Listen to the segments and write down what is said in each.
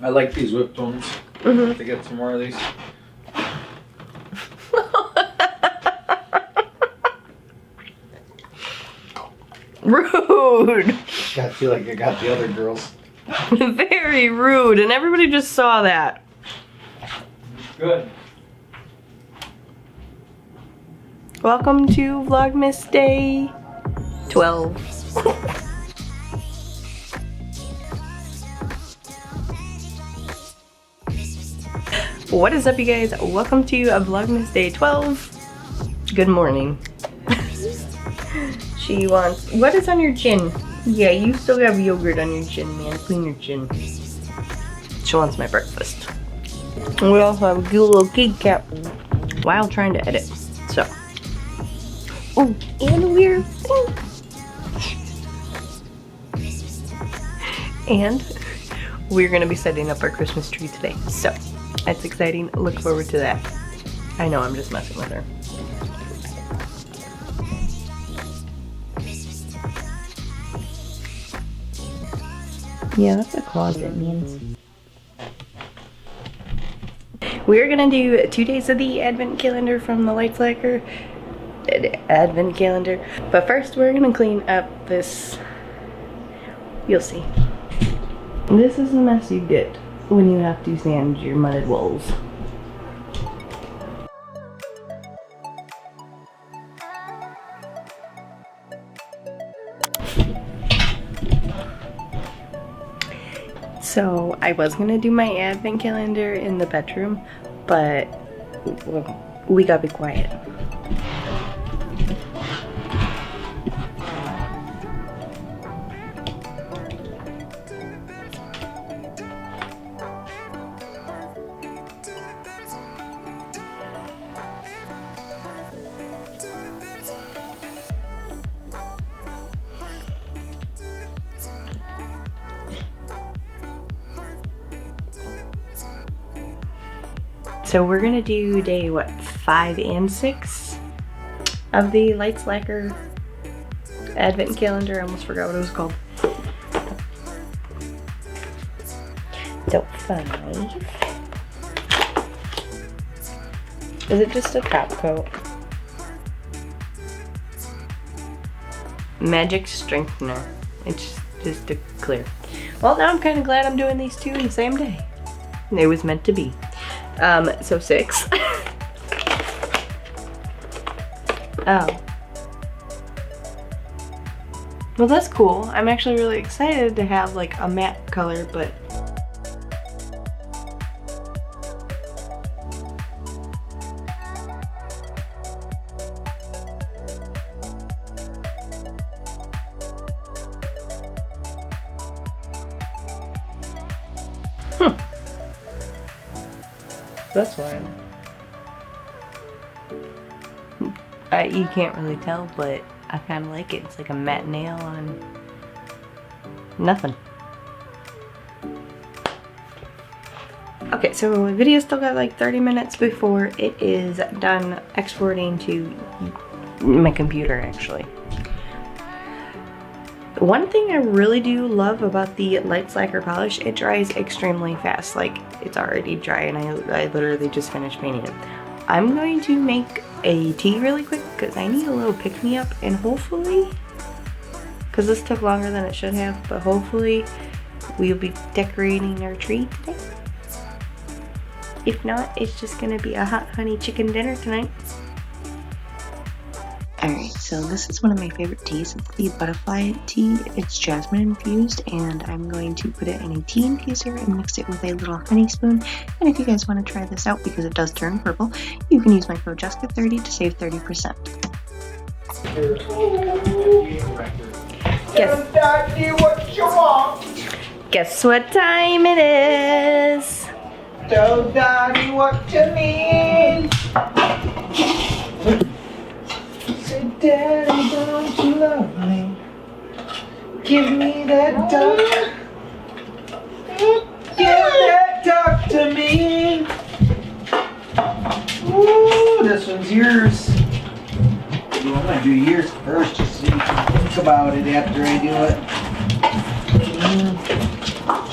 I like these whipped ones. Mm-hmm. To get some more of these. Rude. I feel like I got the other girls. Very rude, and everybody just saw that. Good. Welcome to Vlogmas Day 12. What is up, you guys? Welcome to Vlogmas Day 12. Good morning. She wants... What is on your chin? Yeah, you still have yogurt on your chin, man. Clean your chin. She wants my breakfast. We also have a cute little kitty cat while trying to edit. So. Oh, and we're... And we're going to be setting up our Christmas tree today. So, that's exciting. Look forward to that. I know, I'm just messing with her. Yeah, that's a closet, man. We're gonna do 2 days of the Advent calendar from the Lights Lacquer Advent calendar. But first, we're gonna clean up this. You'll see. This is the mess you get when you have to sand your mudded walls. So I was gonna do my Advent calendar in the bedroom, but we gotta be quiet. So we're gonna do day, what, 5 and 6 of the Lights Lacquer Advent calendar. I almost forgot what it was called. So 5. Is it just a top coat? Magic Strengthener. It's just to clear. Well, now I'm kind of glad I'm doing these 2 in the same day. It was meant to be. So 6. Oh. Well, that's cool. I'm actually really excited to have like a matte color, but that's fine. You can't really tell, but I kind of like it. It's like a matte nail on nothing. Okay, so my video still got like 30 minutes before it is done exporting to my computer, actually. One thing I really do love about the Lights Lacquer polish, it dries extremely fast. Like, it's already dry and I literally just finished painting it. I'm going to make a tea really quick because I need a little pick-me-up, and hopefully, because this took longer than it should have, but hopefully we'll be decorating our tree today. If not, it's just gonna be a hot honey chicken dinner tonight. Alright, so this is one of my favorite teas. It's the butterfly tea. It's jasmine infused, and I'm going to put it in a tea infuser and mix it with a little honey spoon. And if you guys want to try this out, because it does turn purple, you can use my code Jessica30 to save 30%. Guess what time it is? Tell Daddy what you need. Say, Daddy, don't you love me? Give me that duck. Give that duck to me. Ooh, this one's yours. I'm gonna do yours first, just so you can think about it after I do it.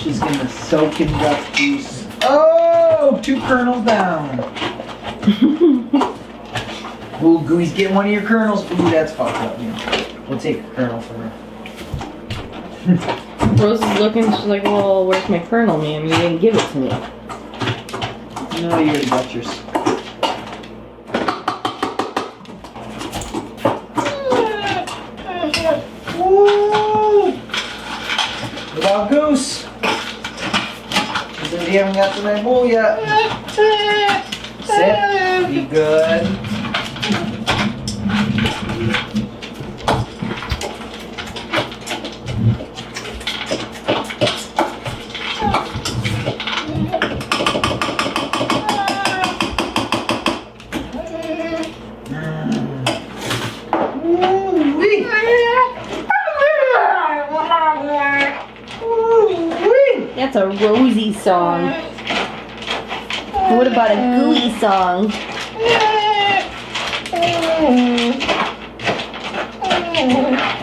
She's gonna soak in duck juice. Oh, 2 kernels down. Ooh, Gooey's getting one of your kernels. Ooh, that's fucked up. We'll take a kernel from her. Rose is looking, she's like, well, where's my kernel, ma'am? You didn't give it to me. No, you already got yours. Woo! What about Goose? She said you haven't got to my bowl yet. Sit. Be good. That's a Rosie song. What about a Gooey song?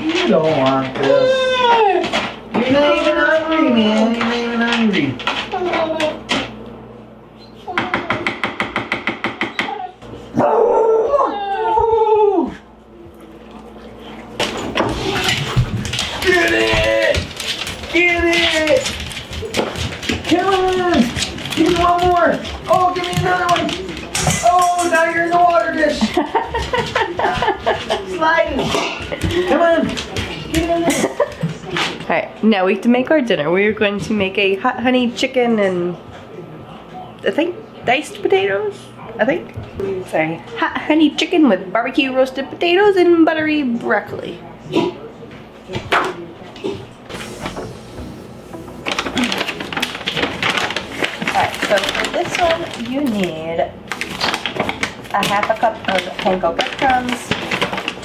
You don't want this. You're not even hungry, man. You're not even hungry. Get it! Get it! Come on! Give me one more! Oh, give me another one! Oh, now you're in the water dish! Sliding! Come on! Get in there! Alright, now we have to make our dinner. We are going to make a hot honey chicken and I think diced potatoes. I think. Sorry. Hot honey chicken with barbecue roasted potatoes and buttery broccoli. Alright, so for this one you need a half a cup of panko breadcrumbs,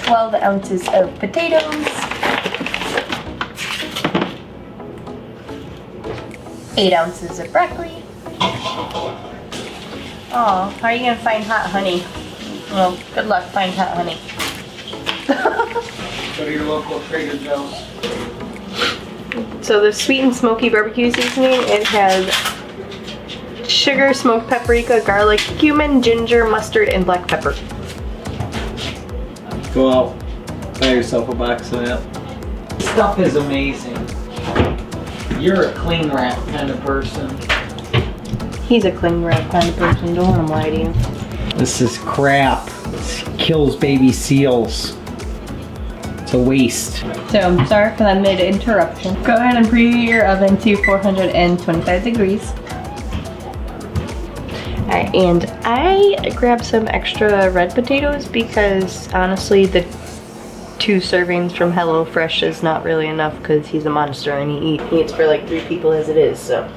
12 ounces of potatoes, 8 ounces of broccoli. Oh, how are you gonna find hot honey? Well, good luck finding hot honey. Go to your local Trader Joe's. So the sweet and smoky barbecue seasoning, it has sugar, smoked paprika, garlic, cumin, ginger, mustard, and black pepper. Go out, buy yourself a box of that. Stuff is amazing. You're a clean wrap kind of person. He's a cling wrap kind of person, don't let him lie to you. This is crap. This kills baby seals. It's a waste. So I'm sorry for that mid-interruption. Go ahead and preheat your oven to 425 degrees. Alright, and I grabbed some extra red potatoes because honestly the 2 servings from Hellofresh is not really enough because he's a monster and he eats for like 3 people as it is, so.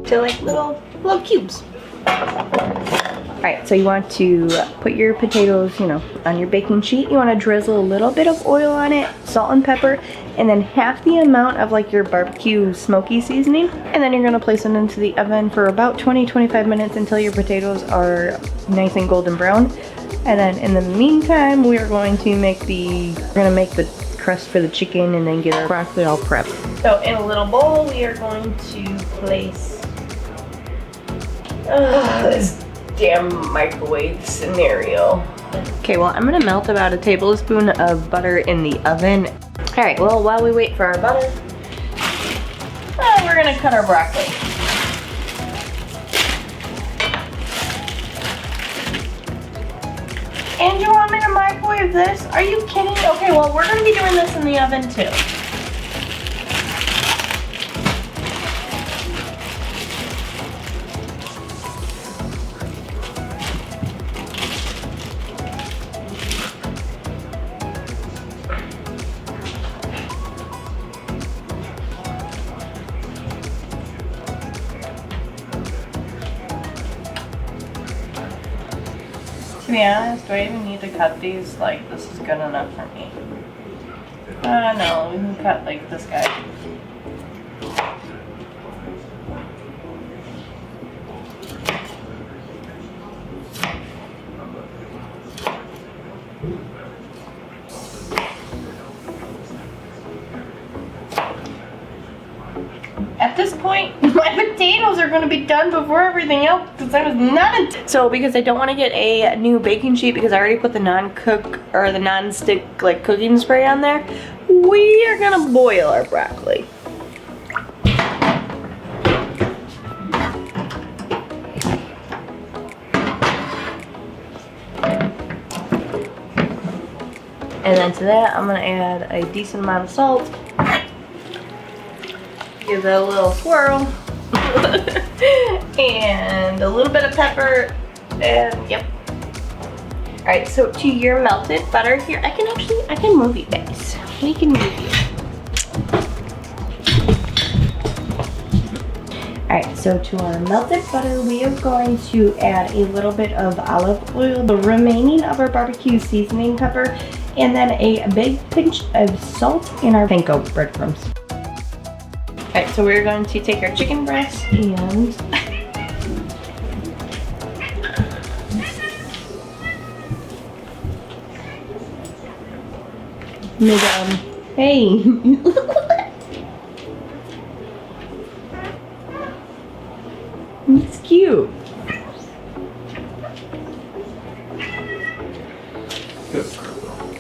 To like little cubes. Alright, so you want to put your potatoes, you know, on your baking sheet. You want to drizzle a little bit of oil on it, salt and pepper, and then half the amount of like your barbecue smoky seasoning. And then you're going to place them into the oven for about 20-25 minutes until your potatoes are nice and golden brown. And then in the meantime, we are going to make the crust for the chicken and then get our broccoli all prepped. So in a little bowl, we are going to place this damn microwave scenario. Okay, well, I'm gonna melt about a tablespoon of butter in the oven. All right, well, while we wait for our butter, we're gonna cut our broccoli. And you want me to microwave this? Are you kidding? Okay, well, we're gonna be doing this in the oven too. To be honest, do I even need to cut these? Like, this is good enough for me. No, we can cut like this guy. point, my potatoes are gonna be done before everything else because I was not. So because I don't want to get a new baking sheet because I already put the non-cook or the non-stick like cooking spray on there, we are gonna boil our broccoli. And then to that, I'm gonna add a decent amount of salt. Give that a little swirl. And a little bit of pepper. And yep. Alright, so to your melted butter here, I can move you guys. We can move you. Alright, so to our melted butter, we are going to add a little bit of olive oil, the remaining of our barbecue seasoning pepper, and then a big pinch of salt in our panko breadcrumbs. Alright, so we're going to take our chicken breast and hey. It's cute.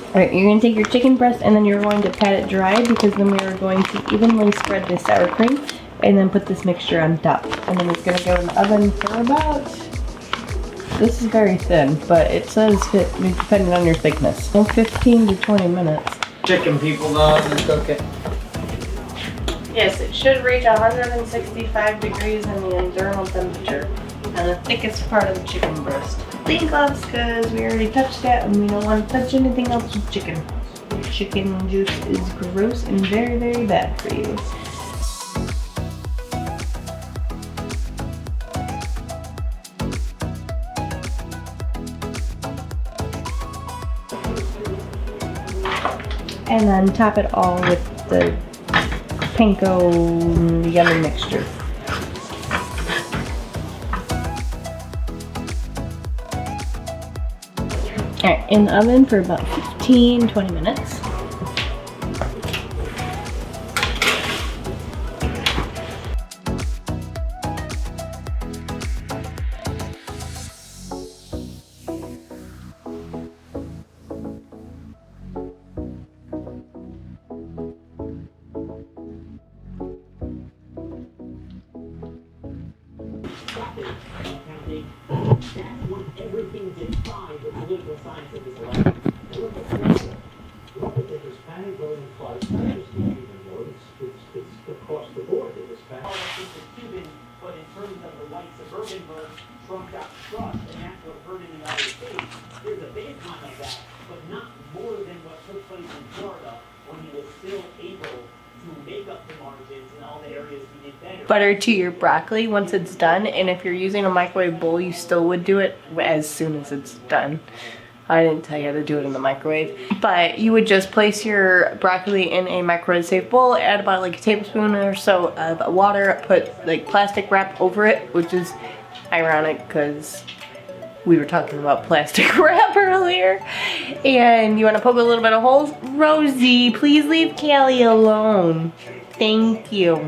Alright, you're going to take your chicken breast and then you're going to pat it dry because then we are going to evenly spread the sour cream and then put this mixture on top. And then it's going to go in the oven for about, this is very thin, but it says depending on your thickness, 15 to 20 minutes. Chicken people know how to cook it. Yes, it should reach 165 degrees in the internal temperature on the thickest part of the chicken breast. Clean gloves because we already touched that and we don't want to touch anything else with chicken. Chicken juice is gross and very, very bad for you. And then top it all with the panko yummy mixture. Alright, in the oven for about 15-20 minutes. Butter to your broccoli once it's done, and if you're using a microwave bowl, you still would do it as soon as it's done. I didn't tell you how to do it in the microwave, but you would just place your broccoli in a microwave safe bowl, add about like a tablespoon or so of water, put like plastic wrap over it, which is ironic because we were talking about plastic wrap earlier. And you want to poke a little bit of holes. Rosie, please leave Callie alone. Thank you.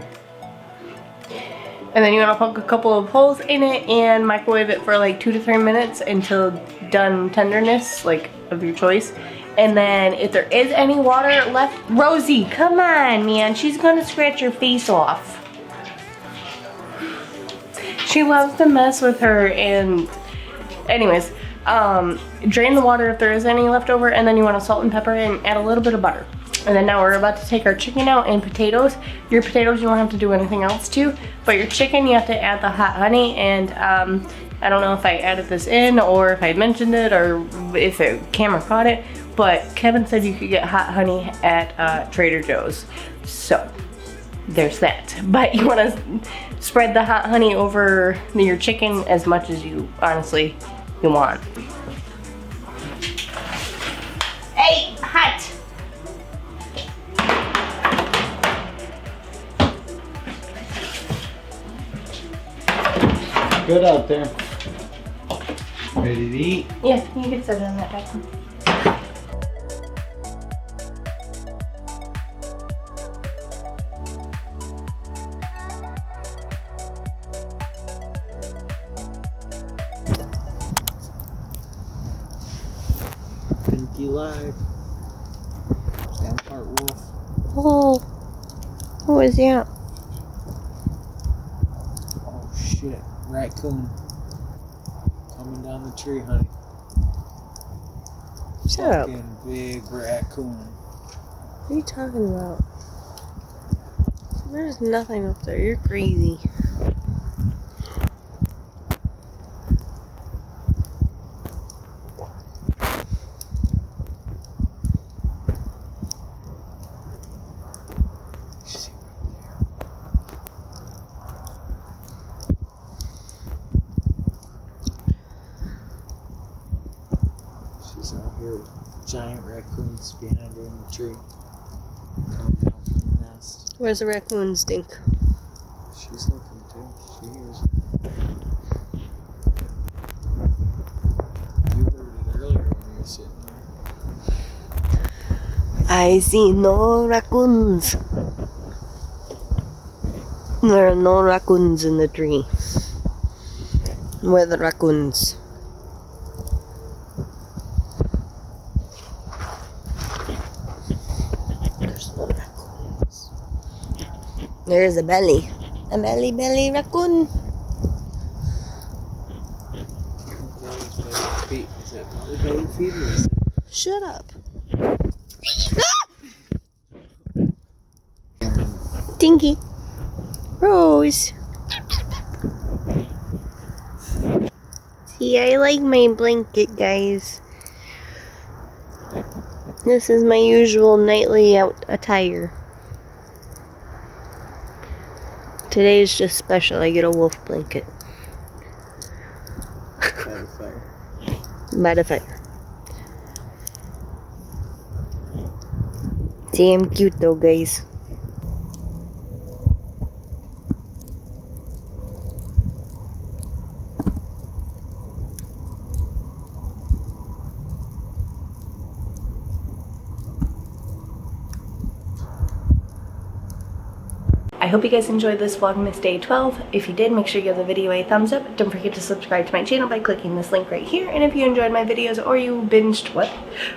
And then you want to poke a couple of holes in it and microwave it for like 2 to 3 minutes until done tenderness, like of your choice. And then if there is any water left, Rosie, come on, man. She's gonna scratch your face off. She loves to mess with her. And anyways, drain the water if there is any left over, and then you want to salt and pepper and add a little bit of butter. And then now we're about to take our chicken out and potatoes. Your potatoes you don't have to do anything else to, but your chicken you have to add the hot honey. And I don't know if I added this in or if I mentioned it or if the camera caught it, but Kevin said you could get hot honey at Trader Joe's. So there's that. But you want to spread the hot honey over your chicken as much as you honestly you want. Hey, hot! Good out there. Ready to eat? Yeah, you can set it on that back one. alive. Down part wolf. Oh, what was that? Oh shit, raccoon. Coming down the tree, honey. Shut up. Fucking big raccoon. What are you talking about? There's nothing up there. You're crazy. She's out here with giant raccoons behind her in the tree. Coming down from the nest. Where's the raccoon stink? She's looking too. She hears it. You heard it earlier when you were sitting there. I see no raccoons. There are no raccoons in the tree. Where are the raccoons? There's no raccoons. There's a belly. A belly raccoon. Feet. Is that probably belly feet or is it? Shut up. Dinky. Rose. See, I like my blanket, guys. This is my usual nightly out attire. Today is just special. I get a wolf blanket. By the fire. By the fire. Damn cute though, guys. I hope you guys enjoyed this Vlogmas Day 12. If you did, make sure you give the video a thumbs up. Don't forget to subscribe to my channel by clicking this link right here. And if you enjoyed my videos or you binged what?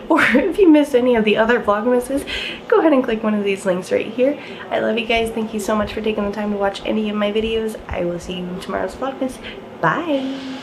Or if you missed any of the other Vlogmases, go ahead and click one of these links right here. I love you guys. Thank you so much for taking the time to watch any of my videos. I will see you in tomorrow's Vlogmas. Bye!